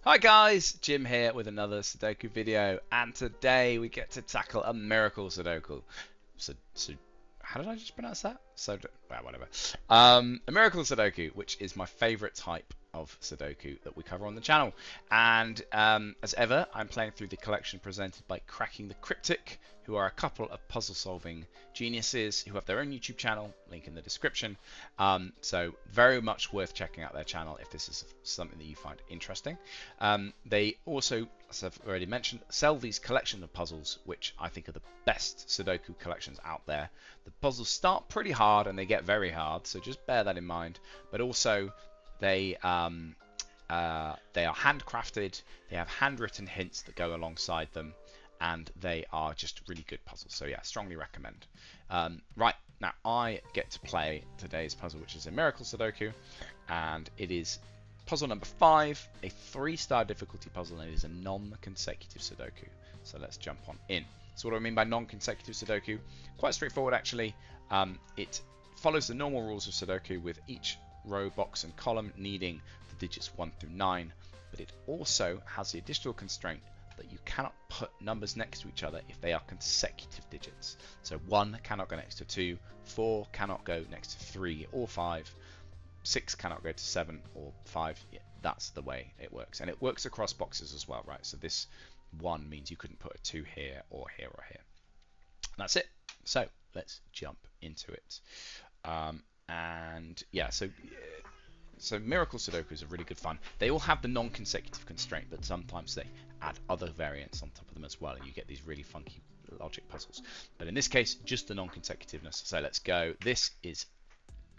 Hi guys, Jim here with another Sudoku video, and today we get to tackle a miracle Sudoku. So how did I just pronounce that? Well, whatever. A miracle Sudoku, which is my favourite type of Sudoku that we cover on the channel. And as ever, I'm playing through the collection presented by Cracking the Cryptic, who are a couple of puzzle-solving geniuses who have their own YouTube channel, link in the description. So very much worth checking out their channel if this is something that you find interesting. They also, as I've already mentioned, sell these collection of puzzles, which I think are the best Sudoku collections out there. The puzzles start pretty hard and they get very hard, so just bear that in mind. But also, they are handcrafted, they have handwritten hints that go alongside them, and they are just really good puzzles. So yeah, strongly recommend. Right, now I get to play today's puzzle, which is a Miracle Sudoku, and it is puzzle number 5, a 3-star difficulty puzzle, and it is a non-consecutive Sudoku. So let's jump on in. So what do I mean by non-consecutive Sudoku? Quite straightforward actually. It follows the normal rules of Sudoku, with each row, box and column needing the digits 1 through 9, but it also has the additional constraint that you cannot put numbers next to each other if they are consecutive digits. So 1 cannot go next to 2, 4 cannot go next to 3 or 5, 6 cannot go to 7 or 5. Yeah, that's the way it works, and it works across boxes as well, right? So this 1 means you couldn't put a 2 here or here or here. And that's it. So let's jump into it. And yeah, so Miracle Sudokus are really good fun. They all have the non-consecutive constraint, but sometimes they add other variants on top of them as well, and you get these really funky logic puzzles. But in this case, just the non-consecutiveness. So let's go. This is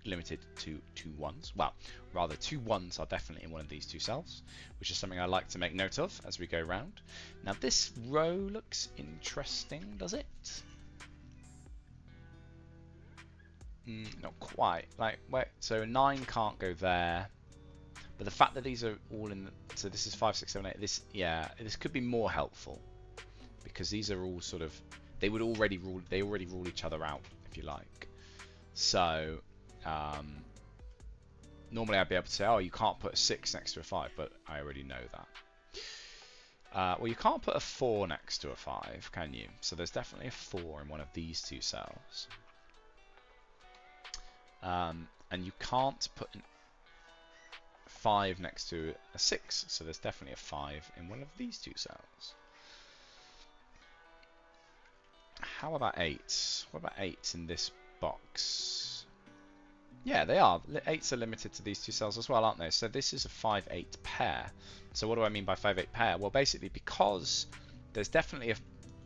limited to 2 1s. Well, rather 2 1s are definitely in one of these 2 cells, which is something I like to make note of as we go round. Now this row looks interesting, does it? Not quite. Like, wait, so 9 can't go there, but the fact that these are all in, so this is 5, 6, 7, 8. This, yeah, this could be more helpful because these are all sort of, they already rule each other out, if you like. So normally I'd be able to say, oh, you can't put a 6 next to a 5, but I already know that. Well, you can't put a 4 next to a 5, can you? So there's definitely a 4 in one of these 2 cells. And you can't put a 5 next to a 6, so there's definitely a 5 in one of these 2 cells. How about 8? What about 8 in this box? Yeah, they are. 8s are limited to these 2 cells as well, aren't they? So this is a 5-8 pair. So what do I mean by 5-8 pair? Well, basically because there's definitely a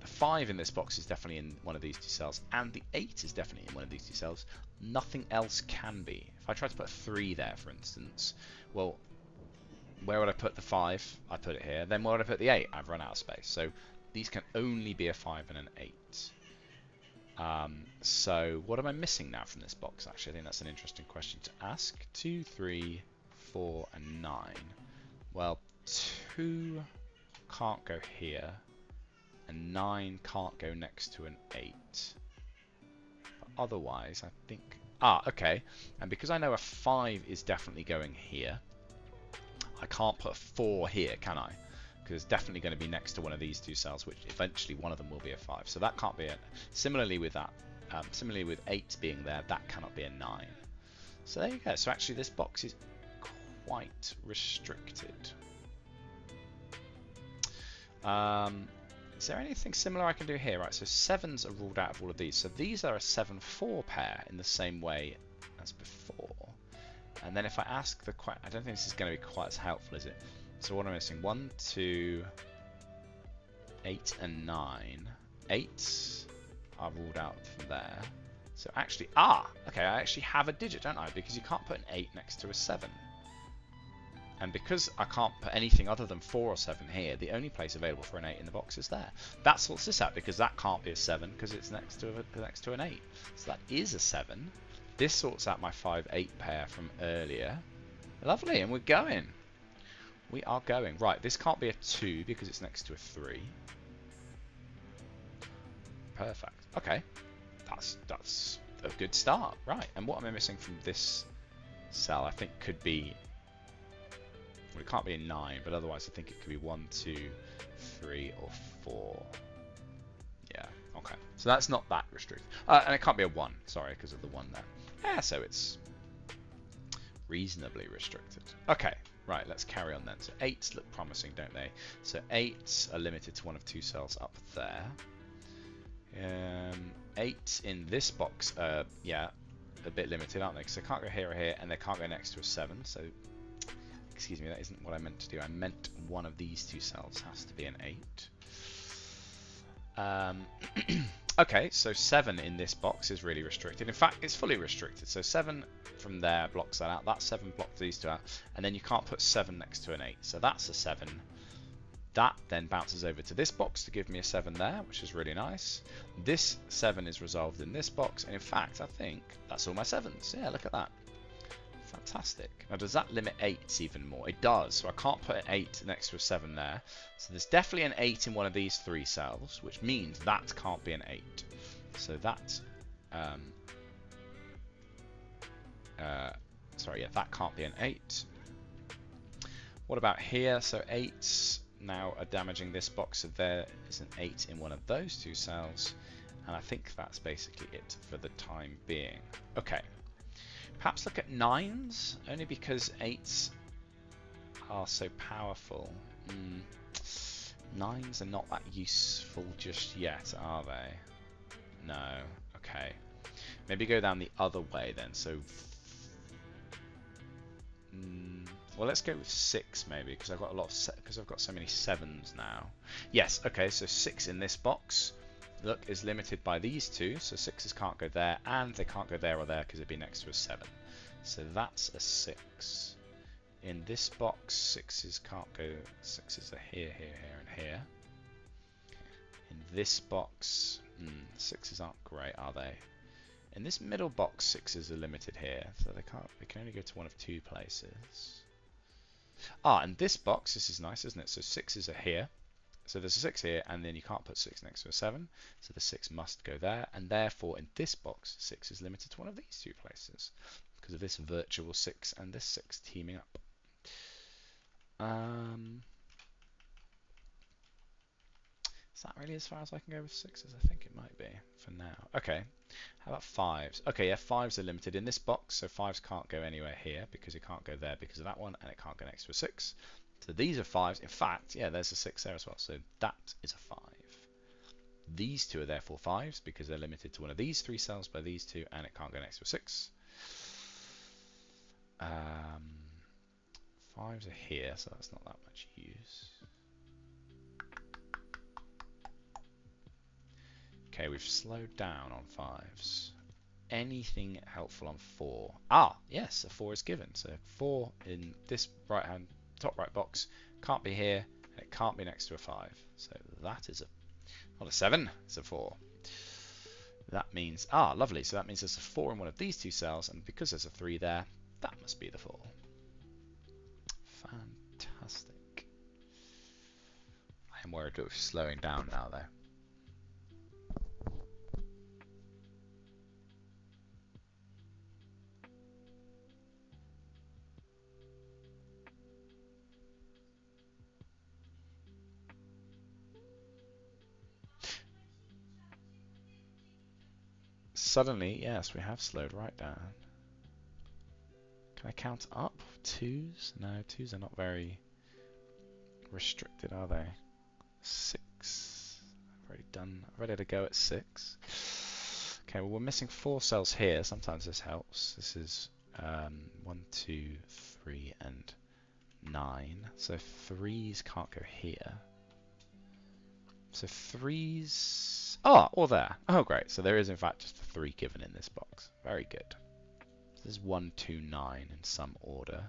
5 in this box is definitely in one of these 2 cells, and the 8 is definitely in one of these 2 cells. Nothing else can be. If I try to put a 3 there, for instance, well, where would I put the 5? I put it here. Then where would I put the 8? I've run out of space. So these can only be a 5 and an 8. So what am I missing now from this box? Actually, I think that's an interesting question to ask. 2, 3, 4, and 9. Well, 2 can't go here, and 9 can't go next to an 8. But otherwise, I think... okay. And because I know a 5 is definitely going here, I can't put a 4 here, can I? Because it's definitely going to be next to one of these 2 cells, which eventually one of them will be a 5. So that can't be it. Similarly with that, similarly with 8 being there, that cannot be a 9. So there you go. So actually this box is quite restricted. Is there anything similar I can do here? Right, so 7s are ruled out of all of these. So these are a 7-4 pair in the same way as before. And then if I ask the question, I don't think this is going to be quite as helpful, is it? So what am I missing? 1, 2, 8, and 9. 8s are ruled out from there. So actually, okay, I actually have a digit, don't I? Because you can't put an 8 next to a 7. And because I can't put anything other than 4 or 7 here, the only place available for an 8 in the box is there. That sorts this out, because that can't be a 7 because it's next to an 8. So that is a 7. This sorts out my 5-8 pair from earlier. Lovely, and we're going. We are going. Right, this can't be a 2 because it's next to a 3. Perfect. Okay. That's a good start. Right, and what am I missing from this cell? I think could be Well, it can't be a 9, but otherwise I think it could be 1, 2, 3, or 4. Yeah, okay. So that's not that restricted. And it can't be a 1, sorry, because of the 1 there. Yeah, so it's reasonably restricted. Okay, right, let's carry on then. So 8s look promising, don't they? So 8s are limited to one of 2 cells up there. 8 in this box, yeah, a bit limited, aren't they? Because they can't go here or here, and they can't go next to a 7. So, excuse me, that isn't what I meant to do. I meant one of these 2 cells has to be an 8. Okay, so 7 in this box is really restricted. In fact, it's fully restricted. So 7 from there blocks that out. That 7 blocks these 2 out. And then you can't put 7 next to an 8. So that's a 7. That then bounces over to this box to give me a 7 there, which is really nice. This 7 is resolved in this box. And in fact, I think that's all my 7s. Yeah, look at that. Fantastic. Now, does that limit 8s even more? It does. So I can't put an 8 next to a 7 there. So there's definitely an 8 in one of these 3 cells, which means that can't be an 8. So that... sorry, yeah, that can't be an 8. What about here? So 8s now are damaging this box. So there is an 8 in one of those 2 cells. And I think that's basically it for the time being. Okay. Perhaps look at 9s, only because 8s are so powerful. 9s are not that useful just yet, are they? No. Okay. Maybe go down the other way then. So, well, let's go with 6 maybe, because I've got a lot of because I've got so many 7s now. Yes. Okay. So 6 in this box. Look, is limited by these 2, so 6s can't go there, and they can't go there or there because it'd be next to a 7. So that's a 6. In this box, 6s can't go. 6s are here, here, here, and here. In this box, 6s aren't great, are they? In this middle box, 6s are limited here, so they can't. They can only go to one of 2 places. In this box, this is nice, isn't it? So 6s are here. So there's a 6 here, and then you can't put 6 next to a 7, so the 6 must go there, and therefore in this box, 6 is limited to one of these 2 places, because of this virtual 6 and this 6 teaming up. Is that really as far as I can go with 6s? I think it might be, for now. Okay, how about 5s? Okay, yeah, 5s are limited in this box, so 5s can't go anywhere here, because it can't go there because of that one, and it can't go next to a 6. So these are 5s. In fact, yeah, there's a 6 there as well. So that is a 5. These 2 are therefore 5s because they're limited to one of these 3 cells by these 2, and it can't go next to a 6. 5s are here, so that's not that much use. Okay, we've slowed down on 5s. Anything helpful on 4? Yes, a 4 is given. So 4 in this right-hand top right box can't be here, and it can't be next to a 5. So that is not a 7, it's a 4. That means, lovely, so that means there's a 4 in one of these 2 cells, and because there's a 3 there, that must be the 4. Fantastic. I am worried we're slowing down now, though. Suddenly, yes, we have slowed right down. Can I count up? 2s? No, 2s are not very restricted, are they? 6. I've already done. I've ready to go at 6. Okay, well, we're missing 4 cells here. Sometimes this helps. This is 1, 2, 3, and 9. So 3s can't go here. So 3s... or there. Oh, great. So there is, in fact, just a 3 given in this box. Very good. This is 1, 2, 9 in some order.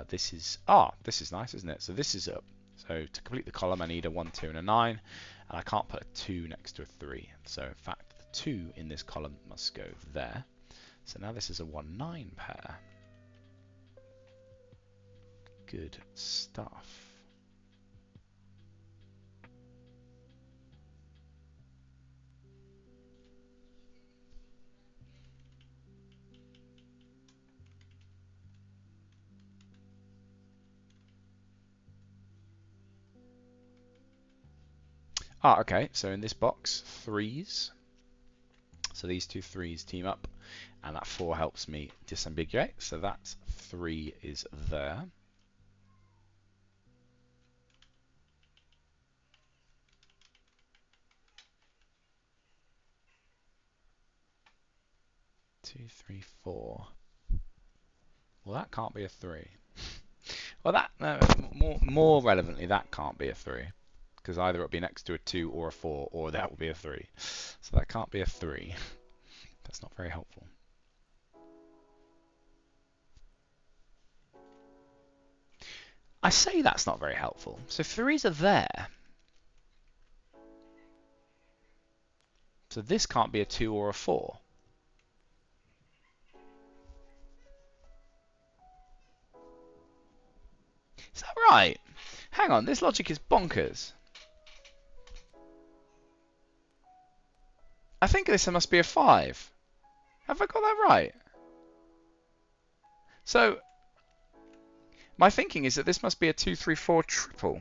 This is... this is nice, isn't it? So this is up. So to complete the column, I need a 1, 2, and a 9. And I can't put a 2 next to a 3. So, in fact, the 2 in this column must go there. So now this is a 1, 9 pair. Good stuff. Ah, okay. So in this box, 3s. So these two 3s team up, and that 4 helps me disambiguate. So that 3 is there. Two, three, 4. Well, that can't be a 3. Well, that more relevantly, that can't be a 3, because either it'll be next to a 2 or a 4, or that will be a 3. So that can't be a 3. That's not very helpful. I say that's not very helpful. So 3s are there. So this can't be a 2 or a 4. Is that right? Hang on, this logic is bonkers. I think this must be a 5. Have I got that right? So my thinking is that this must be a 2, 3, 4 triple.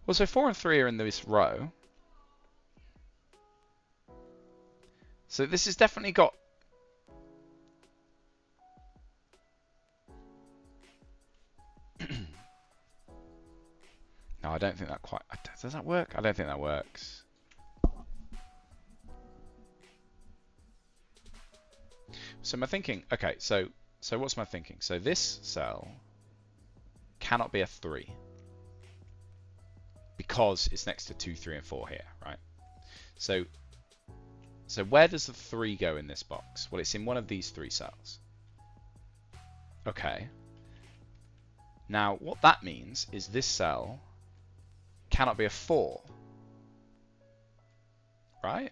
Well, so 4 and 3 are in this row. So this has definitely got... No, I don't think that quite... Does that work? I don't think that works. So my thinking... Okay, so what's my thinking? So this cell cannot be a 3. Because it's next to 2, 3, and 4 here, right? So where does the 3 go in this box? Well, it's in one of these 3 cells. Okay. Now, what that means is this cell cannot be a 4. Right?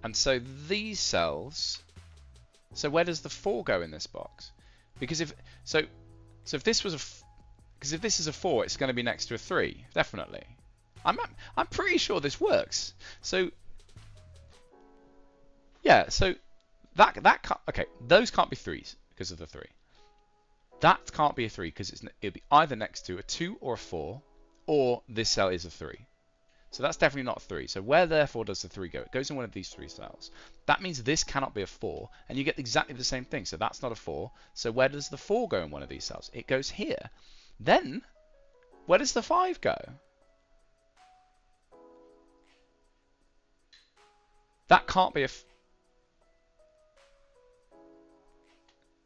And so these cells... So where does the 4 go in this box? Because if... So if this was a... Because if this is a 4, it's going to be next to a 3. Definitely. I'm pretty sure this works. So... Yeah, so... That can't... Okay, those can't be 3s because of the 3. That can't be a 3 because it'll be either next to a 2 or a 4, or this cell is a 3. So that's definitely not a 3. So where therefore does the 3 go? It goes in one of these 3 cells. That means this cannot be a 4, and you get exactly the same thing. So that's not a 4. So where does the 4 go in one of these cells? It goes here. Then, where does the 5 go? That can't be a...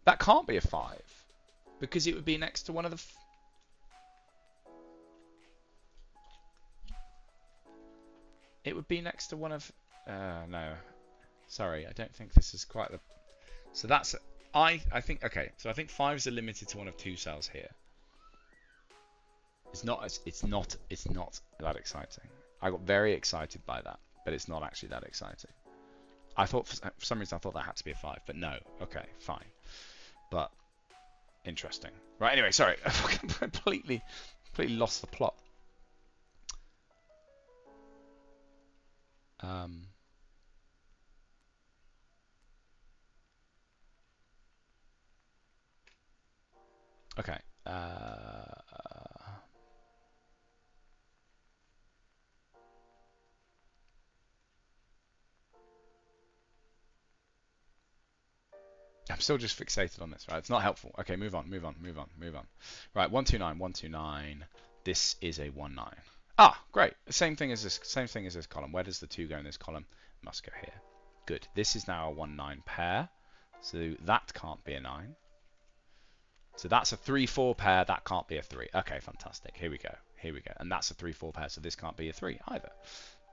That can't be a 5. Because it would be next to one of the... It would be next to one of... no. Sorry, I don't think this is quite the... So that's... I think... Okay, so I think 5s are limited to one of 2 cells here. It's not that exciting. I got very excited by that, but it's not actually that exciting. I thought, for some reason, I thought that had to be a 5, but no. Okay, fine. But... Interesting. Right, anyway, sorry. I completely lost the plot. Okay. I'm still just fixated on this, right? It's not helpful. Okay, move on. Right, 129, 129. This is a 19. Ah, great. Same thing as this column. Where does the 2 go in this column? It must go here. Good. This is now a 19 pair. So that can't be a 9. So that's a 3-4 pair. That can't be a 3. Okay, fantastic. Here we go. And that's a 3-4 pair. So this can't be a 3 either.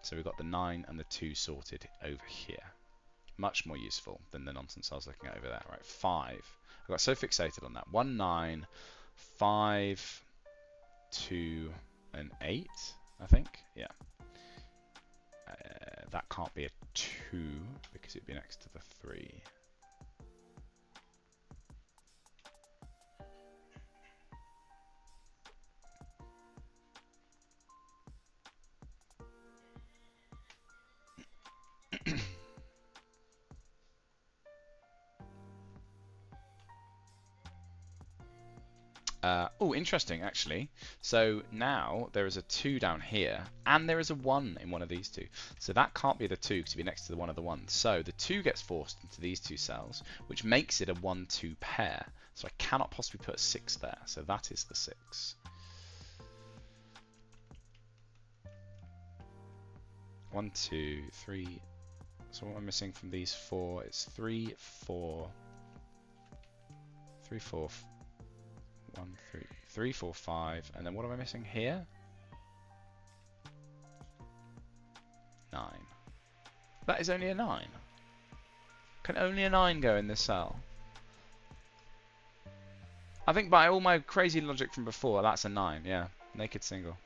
So we've got the 9 and the 2 sorted over here. Much more useful than the nonsense I was looking at over there. Right, 5. I got so fixated on that. 1, 9, 5, 2, and 8, I think. Yeah. That can't be a 2 because it'd be next to the 3. Oh, interesting, actually. So now there is a 2 down here, and there is a 1 in one of these two. So that can't be the 2, because it'd be next to the one of the 1. So the 2 gets forced into these 2 cells, which makes it a 1-2 pair. So I cannot possibly put a 6 there. So that is the 6. 1, 2, 3. So what am I missing from these 4? It's 3, 4. 3, 4. 1, 3, 3, 4, 5, and then what am I missing here? 9. That is only a 9. Can only a 9 go in this cell? I think by all my crazy logic from before, that's a 9, yeah. Naked single.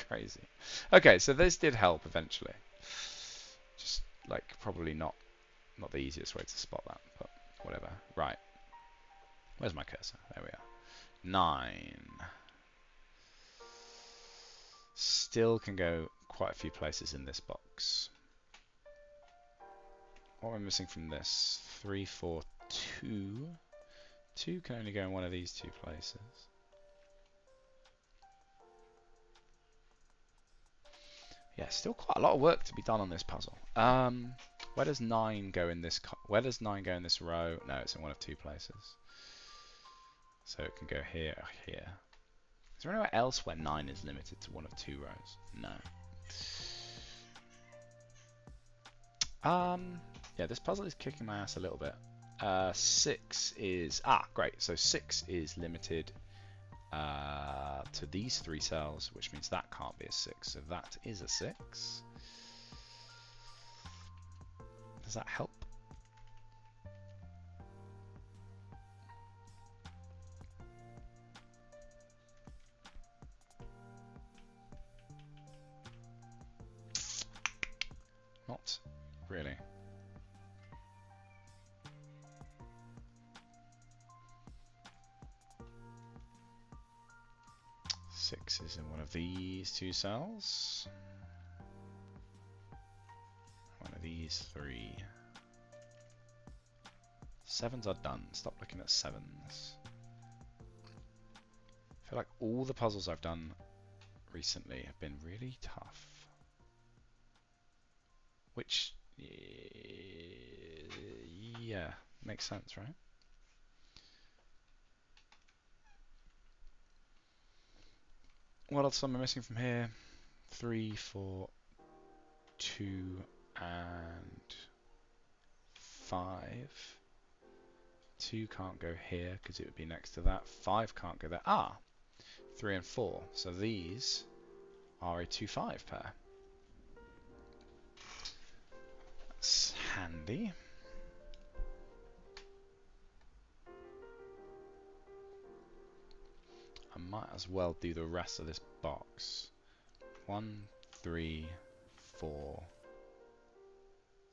Crazy. Okay, so this did help eventually. Just, like, probably not the easiest way to spot that, but whatever. Right. Where's my cursor? There we are. 9. Still can go quite a few places in this box. What am I missing from this? 3, 4, 2. 2 can only go in one of these 2 places. Yeah, still quite a lot of work to be done on this puzzle. Where does 9 go in this? Where does 9 go in this row? No, it's in one of 2 places. So it can go here or here. Is there anywhere else where 9 is limited to one of 2 rows? No. Yeah, this puzzle is kicking my ass a little bit. 6 is... great. So 6 is limited to these 3 cells, which means that can't be a 6. So that is a 6. Does that help? Not really. Six is in one of these 2 cells. One of these 3. 7s are done. Stop looking at 7s. I feel like all the puzzles I've done recently have been really tough. Which, yeah, makes sense, right? What else am I missing from here? 3, 4, 2, and 5. 2 can't go here because it would be next to that. 5 can't go there. 3 and 4. So these are a 2-5 pair. That's handy. I might as well do the rest of this box. 1, 3, 4,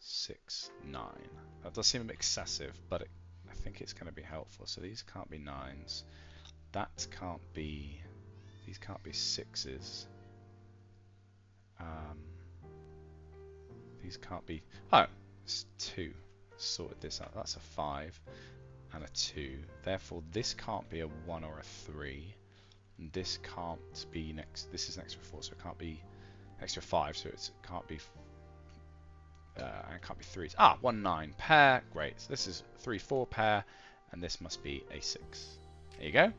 6, 9. That does seem a bit excessive, but I think it's going to be helpful. So these can't be 9s. That can't be... These can't be 6s. These can't be... Oh, it's 2. Sorted this out. That's a 5 and a 2. Therefore, this can't be a 1 or a 3. And this can't be next... This is next to a 4, so it can't be next to a 5, so it can't be... and it can't be 3s. 1, 9 pair. Great. So this is 3, 4 pair, and this must be a 6. There you go.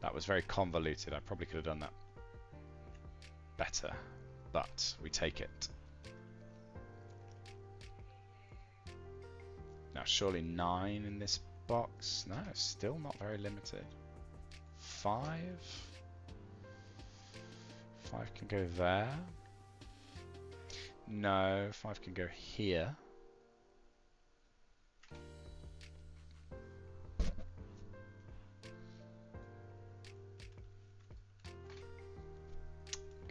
That was very convoluted. I probably could have done that better, but we take it. Now, surely 9 in this box? No, still not very limited. 5? 5 can go there. No, 5 can go here.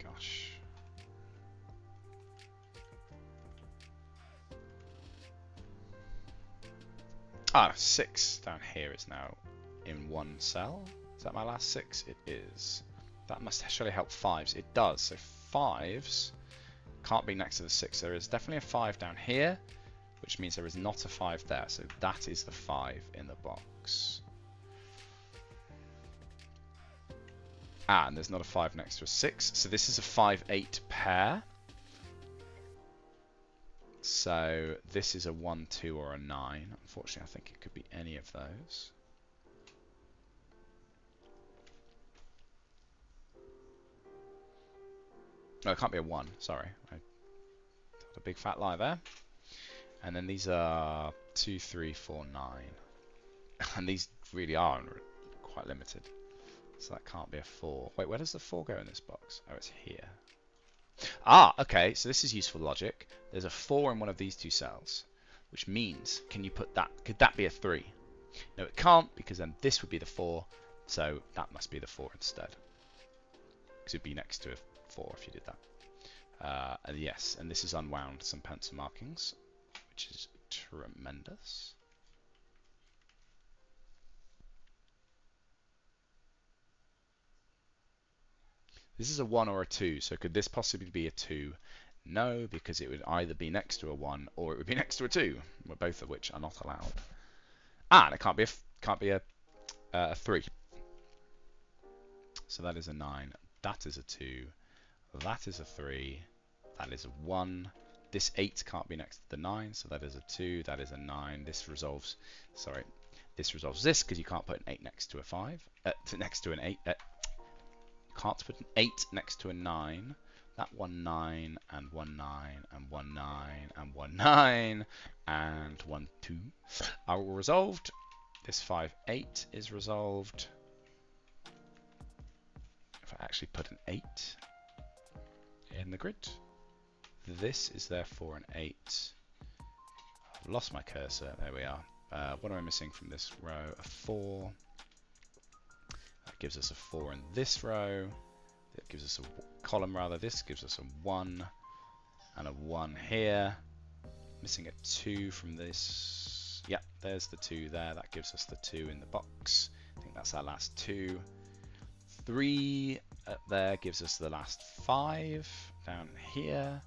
Gosh. 6 down here is now in one cell. Is that my last 6? It is. That must surely help 5s. It does. So 5s can't be next to the 6. There is definitely a 5 down here, which means there is not a 5 there. So that is the 5 in the box. Ah, and there's not a 5 next to a 6. So this is a 5-8 pair. So this is a 1, 2, or a 9. Unfortunately, I think it could be any of those. No, it can't be a 1. Sorry. I had a big fat lie there. And then these are 2, 3, 4, 9. And these really are quite limited. So that can't be a 4. Wait, where does the 4 go in this box? Oh, it's here. Ah, okay, so this is useful logic. There's a 4 in one of these two cells, which means, can you put that, could that be a 3? No, it can't, because then this would be the 4, so that must be the 4 instead. Because it'd be next to a 4 if you did that. And yes, and this has unwound some pencil markings, which is tremendous. This is a 1 or a 2, so could this possibly be a 2? No, because it would either be next to a 1 or it would be next to a 2, both of which are not allowed. Ah, and it can't be a 3. So that is a 9. That is a 2. That is a 3. That is a 1. This 8 can't be next to the 9, so that is a 2. That is a 9. This resolves. Sorry, this resolves this because you can't put an 8 next to a 5. Next to an 8. Can't put an 8 next to a 9. That 1 9 and 1 9 and 1 9 and 1 9 and 1 2 are all resolved. This 5 8 is resolved. If I actually put an 8 in the grid, this is therefore an 8. I've lost my cursor. There we are. What am I missing from this row? A 4. That gives us a 4 in this row. That gives us a column rather. This gives us a 1 and a 1 here. Missing a 2 from this. Yep, there's the 2 there. That gives us the 2 in the box. I think that's our last 2. 3 up there gives us the last 5 down here.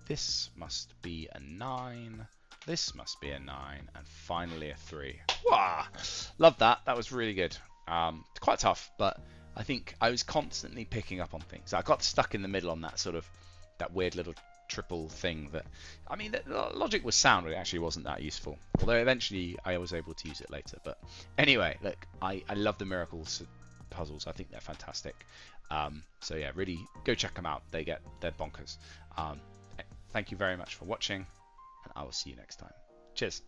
This must be a 9. This must be a 9. And finally a 3. Wow! Love that. That was really good. Quite tough, but I think I was constantly picking up on things. I got stuck in the middle on that sort of that weird little triple thing that, I mean, the logic was sound, it actually wasn't that useful. Although eventually I was able to use it later. But anyway, look, I love the miracles puzzles. I think they're fantastic. So yeah, really go check them out. They're bonkers. Thank you very much for watching, and I will see you next time. Cheers.